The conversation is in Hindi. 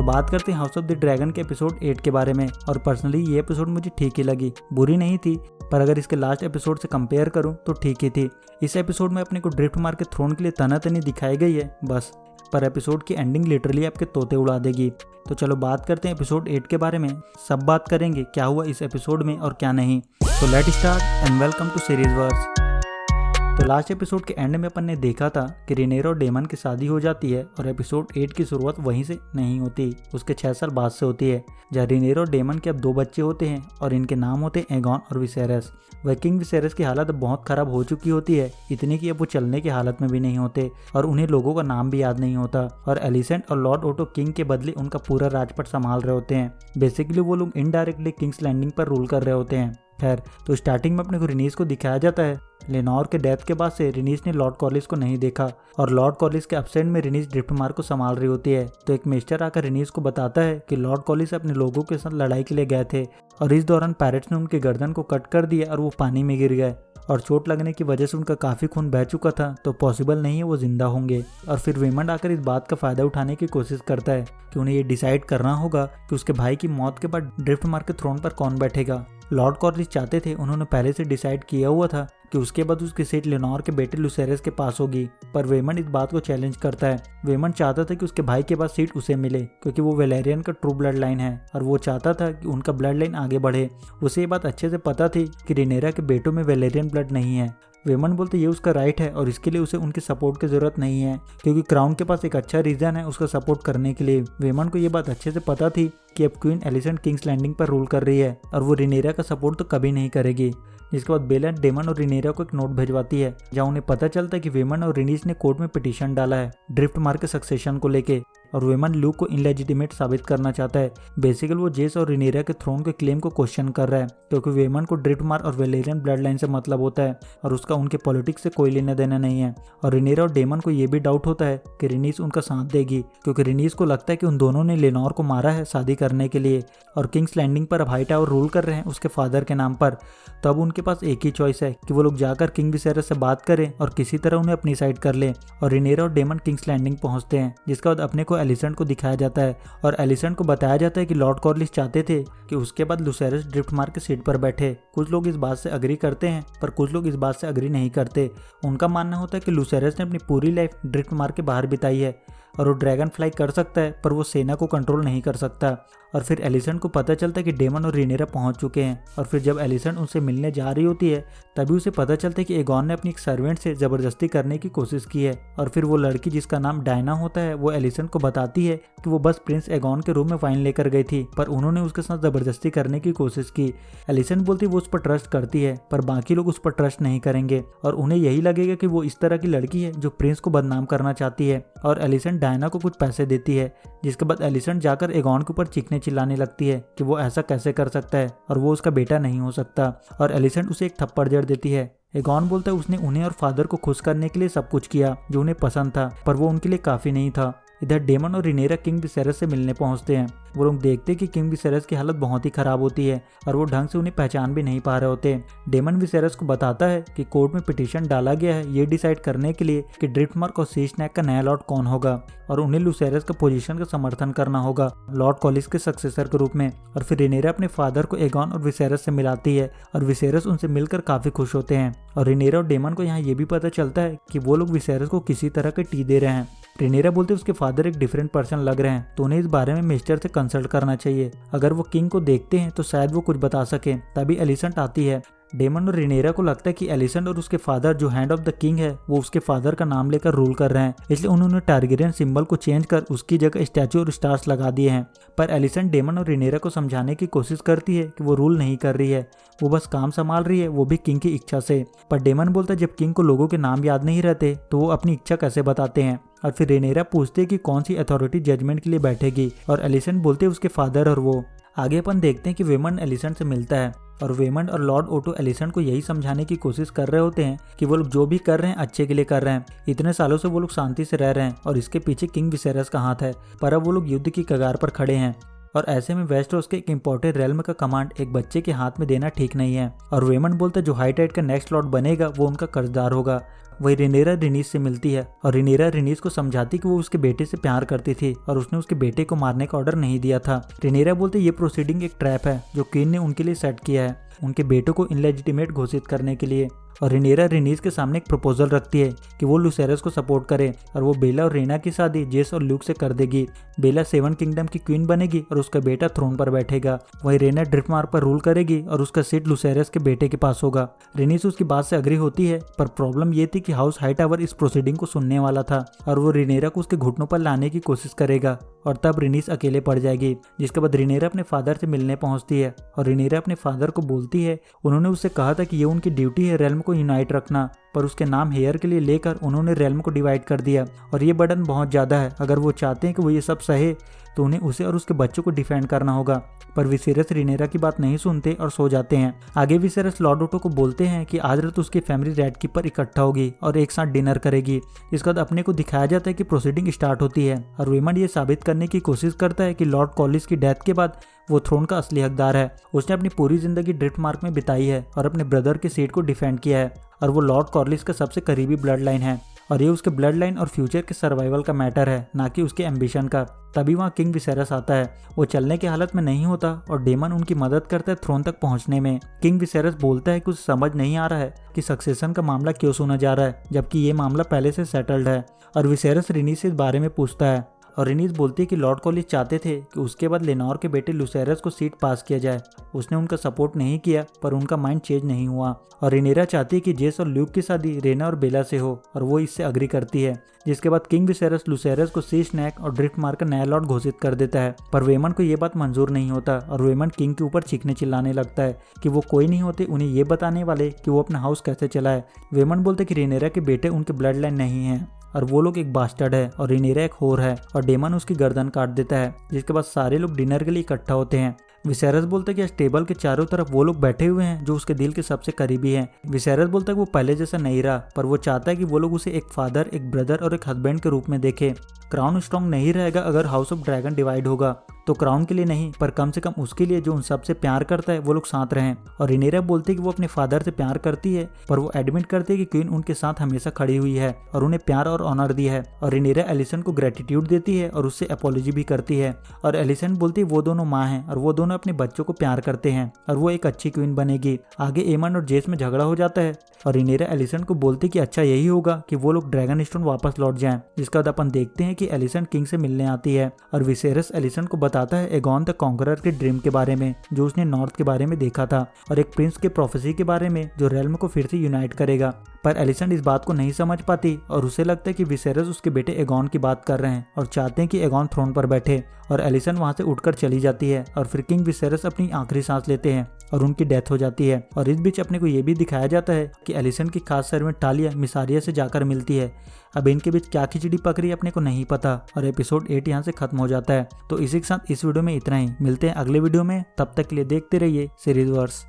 तो बात करते हैं हाउस ऑफ द ड्रैगन के एपिसोड 8 के बारे में। और पर्सनली ये एपिसोड मुझे ठीक ही लगी, बुरी नहीं थी, पर अगर इसके लास्ट एपिसोड से कंपेयर करूं तो ठीक ही थी। इस एपिसोड में अपने को ड्रिफ्ट मार के थ्रोन के लिए तनातनी दिखाई गई है बस, पर एपिसोड की एंडिंग लिटरली आपके तोते उड़ा देगी। तो चलो बात करते हैं एपिसोड 8 के बारे में। सब बात करेंगे क्या हुआ इस एपिसोड में और क्या नहीं। तो let start and welcome to series verse. तो लास्ट एपिसोड के एंड में अपन ने देखा था कि रेनेरा और डेमन की शादी हो जाती है और एपिसोड 8 की शुरुआत वहीं से नहीं होती, उसके 6 साल बाद से होती है, जहाँ रेनेरा और डेमन के अब 2 बच्चे होते हैं और इनके नाम होते हैं एगॉन और विसेरस। किंग विसेरस की हालत अब बहुत खराब हो चुकी होती है, इतनी कि अब वो चलने की हालत में भी नहीं होते और उन्हें लोगों का नाम भी याद नहीं होता। और एलिसेंट और लॉर्ड ओटो किंग के बदले उनका पूरा राजपट संभाल रहे होते हैं। बेसिकली वो लोग इनडायरेक्टली किंग्स लैंडिंग पर रूल कर रहे होते हैं। खैर, तो स्टार्टिंग में अपने को रिनीस को दिखाया जाता है। लेनोर के डेथ के बाद से रिनीस ने लॉर्ड कॉलिस को नहीं देखा और लॉर्ड कॉलिस के एब्सेंट में रिनीस ड्रिफ्टमार को संभाल रही होती है। तो एक मिस्टर आकर रिनीस को बताता है कि लॉर्ड कॉलिस अपने लोगों के साथ लड़ाई के लिए गए थे और इस दौरान पैरेट्स ने उनके गर्दन को कट कर दिया और वो पानी में गिर गए और चोट लगने की वजह से उनका काफी खून बह चुका था, तो पॉसिबल नहीं है वो जिंदा होंगे। और फिर वेमंड आकर इस बात का फायदा उठाने की कोशिश करता है कि उन्हें ये डिसाइड करना होगा कि उसके भाई की मौत के बाद ड्रिफ्टमार के थ्रोन पर कौन बैठेगा। लॉर्ड कॉलिस चाहते थे, उन्होंने पहले से डिसाइड किया हुआ था कि उसके बाद उसकी सीट लेनोर के बेटे लुसेरस के पास होगी, पर वेमंड इस बात को चैलेंज करता है। वेमंड चाहता था कि उसके भाई के बाद सीट उसे मिले क्योंकि वो वेलेरियन का ट्रू ब्लड लाइन है और वो चाहता था कि उनका ब्लड लाइन आगे बढ़े। उसे ये बात अच्छे से पता थी कि रेनेरा के बेटों में वेलेरियन ब्लड नहीं है। वेमंड बोलते ये उसका राइट है और इसके लिए उसे उनकी सपोर्ट की जरूरत नहीं है क्योंकि क्राउन के पास एक अच्छा रीजन है उसका सपोर्ट करने के लिए। वेमंड को ये बात अच्छे से पता थी कि अब क्वीन एलिसेंट किंग्स लैंडिंग पर रूल कर रही है और वो रेनेरा का सपोर्ट तो कभी नहीं करेगी। जिसके बाद बेला डेमन और रेनेरा को एक नोट भिजवाती है जहां उन्हें पता चलता है कि वेमंड और रिनीस ने कोर्ट में पिटीशन डाला है ड्रिफ्टमार के सक्सेशन को लेके और वेमंड ल्यूक को इनलेजिटिमेट साबित करना चाहता है। बेसिकली वो जेस और रेनेरा के थ्रोन के क्लेम को क्वेश्चन कर रहा है क्योंकि वेमंड को ड्रिफ्टमार और वेलेरियन ब्लड लाइन से मतलब होता है और उसका उनके पॉलिटिक्स से कोई लेना देना नहीं है। और रेनेरा और डेमन को ये भी डाउट होता है कि रिनीस उनका साथ देगी क्योंकि रिनीस को लगता है कि उन दोनों ने लेनोर को मारा है शादी करने के लिए और किंग्स लैंडिंग पर अब हाई टावर रूल कर रहे हैं उसके फादर के नाम पर। तो अब उनके पास एक ही चॉइस है कि वो लोग जाकर किंग विसेरस से बात करें और किसी तरह उन्हें अपनी साइड कर ले। और रेनेरा और डेमन किंग्स लैंडिंग पहुंचते हैं जिसके बाद अपने को एलिसेंट को दिखाया जाता है और एलिसेंट को बताया जाता है कि लॉर्ड कॉर्लिस चाहते थे कि उसके बाद लुसेरस ड्रिफ्टमार के सीट पर बैठे। कुछ लोग इस बात से अग्री करते हैं पर कुछ लोग इस बात से अग्री नहीं करते। उनका मानना होता है कि लुसेरस ने अपनी पूरी लाइफ ड्रिफ्टमार के बाहर बिताई है और वो ड्रैगन फ्लाई कर सकता है पर वो सेना को कंट्रोल नहीं कर सकता। और फिर एलिसेंट को पता चलता है कि डेमन और रेनेरा पहुंच चुके हैं और फिर जब एलिसेंट उनसे मिलने जा रही होती है तभी उसे पता चलता है कि एगॉन ने अपनी एक सर्वेंट से जबरदस्ती करने की कोशिश की है। और फिर वो लड़की जिसका नाम डायना होता है वो एलिसेंट को बताती है कि वो बस प्रिंस एगॉन के रूम में वाइन लेकर गई थी पर उन्होंने उसके साथ जबरदस्ती करने की कोशिश की। एलिसेंट बोलती वो उस पर ट्रस्ट करती है पर बाकी लोग उस पर ट्रस्ट नहीं करेंगे और उन्हें यही लगेगा कि वो इस तरह की लड़की है जो प्रिंस को बदनाम करना चाहती है। और एलिसेंट डायना को कुछ पैसे देती है जिसके बाद एलिसेंट जाकर एगॉन के ऊपर चीखने चिल्लाने लगती है कि वो ऐसा कैसे कर सकता है और वो उसका बेटा नहीं हो सकता और एलिसेंट उसे एक थप्पड़ जड़ देती है। एगॉन बोलता है उसने उन्हें और फादर को खुश करने के लिए सब कुछ किया जो उन्हें पसंद था पर वो उनके लिए काफी नहीं था। इधर डेमन और रेनेरा किंग विसेरस से मिलने पहुंचते हैं। वो लोग देखते हैं कि किंग विसेरस की हालत बहुत ही खराब होती है और वो ढंग से उन्हें पहचान भी नहीं पा रहे होते। डेमन विसेरस को बताता है कि कोर्ट में पिटीशन डाला गया है ये डिसाइड करने के लिए कि ड्रिफ्टमार्क और सी स्नैक का नया लॉर्ड कौन होगा और उन्हें लुसेरस का पोजीशन का समर्थन करना होगा लॉर्ड कॉलिस के सक्सेसर के रूप में। और फिर रेनेरा अपने फादर को एगॉन और विसेरस से मिलाती है और विसेरस उनसे मिलकर काफी खुश होते हैं। और रेनेरा और डेमन को यहाँ ये भी पता चलता है कि वो लोग विसेरस को किसी तरह के टी दे रहे हैं। रेनेरा बोलते उसके फादर एक डिफरेंट पर्सन लग रहे हैं तो उन्हें इस बारे में मिस्टर से कंसल्ट करना चाहिए, अगर वो किंग को देखते हैं तो शायद वो कुछ बता सके। तभी एलिसेंट आती है। डेमन और रेनेरा को लगता है कि एलिसेंट और उसके फादर जो हैंड ऑफ द किंग है वो उसके फादर का नाम लेकर रूल कर रहे हैं, इसलिए उन्होंने टारगेरियन सिंबल को चेंज कर उसकी जगह स्टैचू और स्टार्स लगा दिए हैं। पर एलिसेंट डेमन और रेनेरा को समझाने की कोशिश करती है कि वो रूल नहीं कर रही है, वो बस काम संभाल रही है, वो भी किंग की इच्छा से। पर डेमन बोलता है जब किंग को लोगों के नाम याद नहीं रहते तो वो अपनी इच्छा कैसे बताते हैं। और फिर रेनेरा पूछते कि कौन सी अथॉरिटी जजमेंट के लिए बैठेगी और एलिसेंट बोलते उसके फादर और वो। आगे अपन देखते हैं कि वेमंड एलिसेंट से मिलता है और वेमंड और लॉर्ड ओटो एलिसेंट को यही समझाने की कोशिश कर रहे होते हैं कि वो लोग जो भी कर रहे हैं अच्छे के लिए कर रहे हैं। इतने सालों से वो लोग शांति से रह रहे हैं और इसके पीछे किंग विसेरस का हाथ है, पर अब वो लोग युद्ध की कगार पर खड़े हैं और ऐसे में वेस्टरोस के एक इम्पोर्टेंट रेल्म का कमांड एक बच्चे के हाथ में देना ठीक नहीं है। और वेमंड बोलता है जो हाई टाइड का नेक्स्ट लॉर्ड बनेगा वो उनका कर्जदार होगा। वही रेनेरा रिनीस से मिलती है और रेनेरा रिनीस को समझाती कि वो उसके बेटे से प्यार करती थी और उसने उसके बेटे को मारने का ऑर्डर नहीं दिया था। रेनेरा बोलते ये प्रोसीडिंग एक ट्रैप है जो क्वीन ने उनके लिए सेट किया है उनके बेटों को इनलेजिटिमेट घोषित करने के लिए। और रेनेरा रिनीस के सामने एक प्रपोजल रखती है कि वो लुसेरस को सपोर्ट करे और वो बेला और रेना की शादी जेस और ल्यूक से कर देगी। बेला 7 किंगडम की क्वीन बनेगी और उसका बेटा थ्रोन पर बैठेगा। वही रेना ड्रिफ्टमार्क पर रूल करेगी और उसका सीट लुसेरस के बेटे के पास होगा। रिनीस उसकी बात से अग्री होती है, पर प्रॉब्लम ये थी कि हाउस हाईटावर इस प्रोसीडिंग को सुनने वाला था और वो रेनेरा को उसके घुटनों पर लाने की कोशिश करेगा और तब रिनीस अकेले पड़ जाएगी। जिसके बाद रेनेरा अपने फादर से मिलने पहुंचती है और रेनेरा अपने फादर को बोलती है उन्होंने उससे कहा था कि ये उनकी ड्यूटी है रेल्म को यूनाइट रखना, पर उसके नाम हेयर के लिए लेकर उन्होंने रेल्म को डिवाइड कर दिया और ये बर्डन बहुत ज़्यादा है। अगर वो चाहते हैं कि वो ये सब सहे तो उन्हें उसे और उसके बच्चों को डिफेंड करना होगा। पर विसेरस रेनेरा की बात नहीं सुनते और सो जाते हैं। आगे विसेरस लॉर्ड ओटो को बोलते हैं कि आज रात उसकी फैमिली रेड कीपर इकट्ठा होगी और एक साथ डिनर करेगी। इसके बाद अपने को दिखाया जाता है कि प्रोसीडिंग स्टार्ट होती है और वेमंड ये साबित करने की कोशिश करता है कि लॉर्ड कॉलिस की डेथ के बाद वो थ्रोन का असली हकदार है। उसने अपनी पूरी जिंदगी ड्रिफ्टमार्क में बिताई है और अपने ब्रदर के सीट को डिफेंड किया है और वो लॉर्ड कॉलिस का सबसे करीबी ब्लड लाइन है और ये उसके ब्लड लाइन और फ्यूचर के सर्वाइवल का मैटर है, ना कि उसके एम्बिशन का। तभी वहाँ किंग विसेरस आता है। वो चलने की हालत में नहीं होता और डेमन उनकी मदद करता है थ्रोन तक पहुँचने में। किंग विसेरस बोलता है कि उसे समझ नहीं आ रहा है कि सक्सेशन का मामला क्यों सुना जा रहा है जबकि ये मामला पहले से सेटल्ड है। और विसेरस रिनीस से इस बारे में पूछता है और रिनीस बोलती है कि लॉर्ड कॉलिस चाहते थे कि उसके बाद लेनोर के बेटे लुसेरस को सीट पास किया जाए। उसने उनका सपोर्ट नहीं किया पर उनका माइंड चेंज नहीं हुआ। और रेनेरा चाहती है कि जेस और ल्यूक की शादी रेना और बेला से हो और वो इससे अग्री करती है। जिसके बाद किंग विसेरस लुसेरस को सी स्नैक और ड्रिफ्टमार्क का नया लॉर्ड घोषित कर देता है। पर वेमंड को ये बात मंजूर नहीं होता और वेमंड किंग के ऊपर चीखने चिल्लाने लगता है कि वो कोई नहीं होते उन्हें ये बताने वाले कि वो अपना हाउस कैसे चलाए। वेमंड बोलते कि रेनेरा के बेटे उनके ब्लड लाइन नहीं है और वो लोग एक बास्टर्ड है और रेनेरा एक होर है और डेमन उसकी गर्दन काट देता है। जिसके बाद सारे लोग डिनर के लिए इकट्ठा होते हैं। विसेरस बोलता है कि इस टेबल के चारों तरफ वो लोग बैठे हुए हैं जो उसके दिल के सबसे करीबी हैं। विसेरस बोलता है कि वो पहले जैसा नहीं रहा पर वो चाहता है कि वो लोग उसे एक फादर, एक ब्रदर और एक हस्बैंड के रूप में देखे। क्राउन स्ट्रॉन्ग नहीं रहेगा अगर हाउस ऑफ ड्रैगन डिवाइड होगा तो क्राउन के लिए नहीं पर कम से कम उसके लिए जो उन सबसे प्यार करता है वो लोग साथ रहें। और रेनेरा बोलती है कि वो अपने फादर से प्यार करती है पर वो एडमिट करती है कि क्वीन उनके साथ हमेशा खड़ी हुई है और उन्हें प्यार और ऑनर दी है। और रेनेरा एलिसन को ग्रेटिट्यूड देती है और उससे अपॉलॉजी भी करती है। और एलिसन बोलती है वो दोनों माँ हैं और वो दोनों अपने बच्चों को प्यार करते हैं और वो एक अच्छी क्वीन बनेगी। आगे एमन और जेस में झगड़ा हो जाता है और रेनेरा एलिसन को बोलती कि अच्छा यही होगा कि वो लोग ड्रैगन स्टोन वापस लौट जाएं। जिसके बाद अपन देखते हैं कि एलिसन किंग से मिलने आती है और विसेरस एलिसन को बताता है एगॉन द कॉन्करर के ड्रीम के बारे में जो उसने नॉर्थ के बारे में देखा था और एक प्रिंस के प्रोफेसी के बारे में जो रेल्म को फिर से यूनाइट करेगा। पर एलिसन इस बात को नहीं समझ पाती और उसे लगता है कि विसेरस उसके बेटे एगॉन की बात कर रहे हैं और चाहते हैं कि एगॉन थ्रोन पर बैठे। और एलिसन वहां से उठकर चली जाती है और फिर किंग विसेरस अपनी आखिरी सांस लेते हैं और उनकी डेथ हो जाती है। और इस बीच अपने को ये भी दिखाया जाता है कि एलिसन की खास सर्वेंट टालिया मिसारिया से जाकर मिलती है। अब इनके बीच क्या खिचड़ी पक रही है अपने को नहीं पता और एपिसोड 8 यहाँ से खत्म हो जाता है। तो इसी के साथ इस वीडियो में इतना ही। मिलते हैं अगले वीडियो में, तब तक के लिए देखते रहिए सीरीज वर्स।